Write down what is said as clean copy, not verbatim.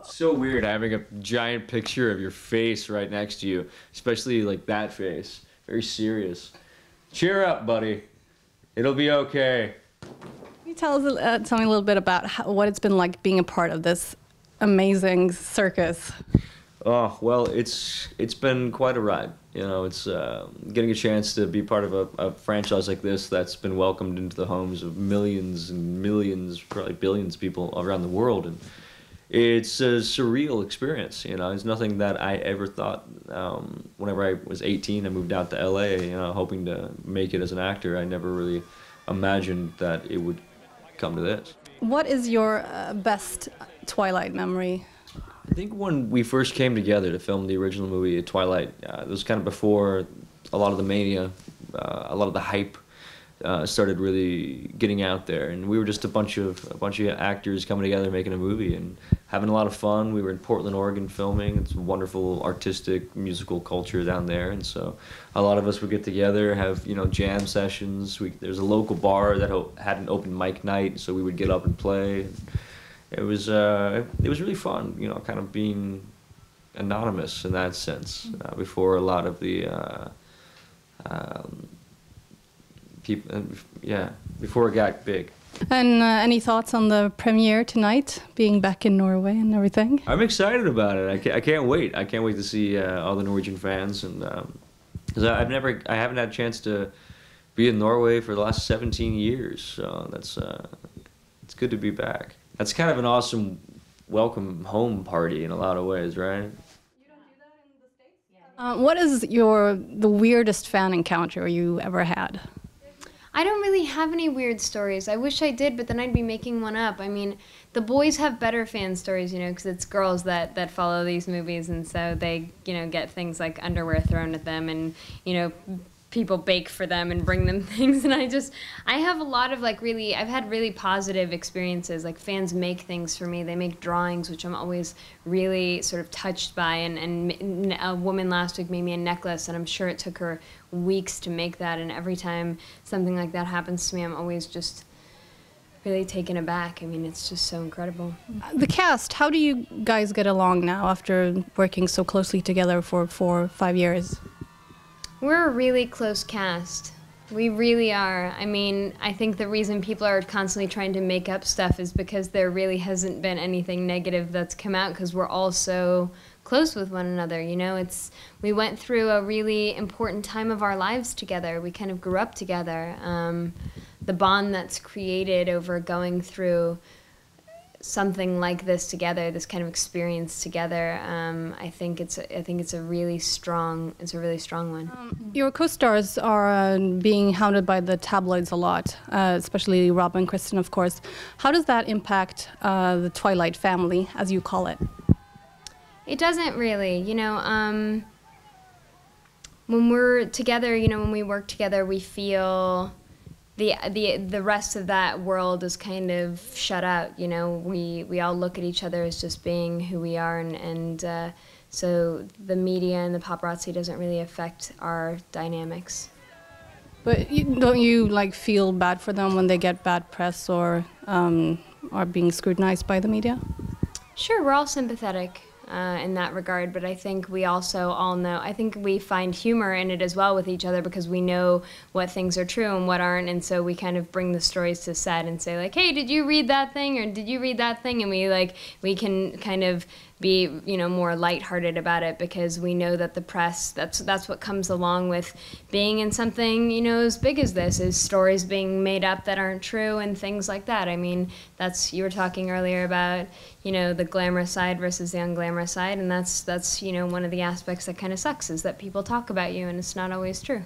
It's so weird having a giant picture of your face right next to you, especially like that face. Very serious. Cheer up, buddy. It'll be okay. Can you tell me a little bit about what it's been like being a part of this amazing circus? Oh, well, it's been quite a ride. You know, it's getting a chance to be part of a franchise like this that's been welcomed into the homes of millions and millions, probably billions of people around the world. And it's a surreal experience, you know. It's nothing that I ever thought. Whenever I was 18, I moved out to LA, you know, hoping to make it as an actor. I never really imagined that it would come to this. What is your best Twilight memory? I think when we first came together to film the original movie, Twilight, it was kind of before a lot of the mania, a lot of the hype started really getting out there, and we were just a bunch of actors coming together making a movie and having a lot of fun. We were in Portland, Oregon filming. It's a wonderful artistic musical culture down there, and so a lot of us would get together, have, you know, jam sessions. There's a local bar that had an open mic night, so we would get up and play. It was really fun, you know, kind of being anonymous in that sense before a lot of the people, before it got big. And any thoughts on the premiere tonight, being back in Norway and everything? I'm excited about it. I can't wait. I can't wait to see all the Norwegian fans, and because I haven't had a chance to be in Norway for the last 17 years, so it's good to be back. That's kind of an awesome welcome home party in a lot of ways, right? You don't do that in the States? What is the weirdest fan encounter you ever had? I don't really have any weird stories. I wish I did, but then I'd be making one up. I mean, the boys have better fan stories, you know, because it's girls that follow these movies, and so they, you know, get things like underwear thrown at them, and, you know, people bake for them and bring them things, and I have a lot of I've had really positive experiences. Like, fans make things for me. They make drawings, which I'm always really sort of touched by, and a woman last week made me a necklace, and I'm sure it took her weeks to make that, and every time something like that happens to me, I'm always just really taken aback. I mean, it's just so incredible. The cast, how do you guys get along now after working so closely together for 4 or 5 years? We're a really close cast. We really are. I mean, I think the reason people are constantly trying to make up stuff is because there really hasn't been anything negative that's come out, because we're all so close with one another, you know. We went through a really important time of our lives together. We kind of grew up together. The bond that's created over going through something like this together, this kind of experience together, I think it's a really strong one. Your co-stars are being hounded by the tabloids a lot, especially Rob and Kristen, of course. How does that impact the Twilight family, as you call it? It doesn't really, you know. When we're together, you know, when we work together, we feel the rest of that world is kind of shut out, you know. We all look at each other as just being who we are, and so the media and the paparazzi doesn't really affect our dynamics. But don't you feel bad for them when they get bad press or are being scrutinized by the media? Sure, we're all sympathetic in that regard, but I think we also all know, I think we find humor in it as well with each other, because we know what things are true and what aren't, and so we kind of bring the stories to set and say, like, hey, did you read that thing, or did you read that thing? And we can kind of be, you know, more lighthearted about it, because we know that the press, that's what comes along with being in something, you know, as big as this, is stories being made up that aren't true and things like that. I mean, you were talking earlier about, you know, the glamorous side versus the unglamorous side, and that's you know, one of the aspects that kind of sucks, is that people talk about you and it's not always true.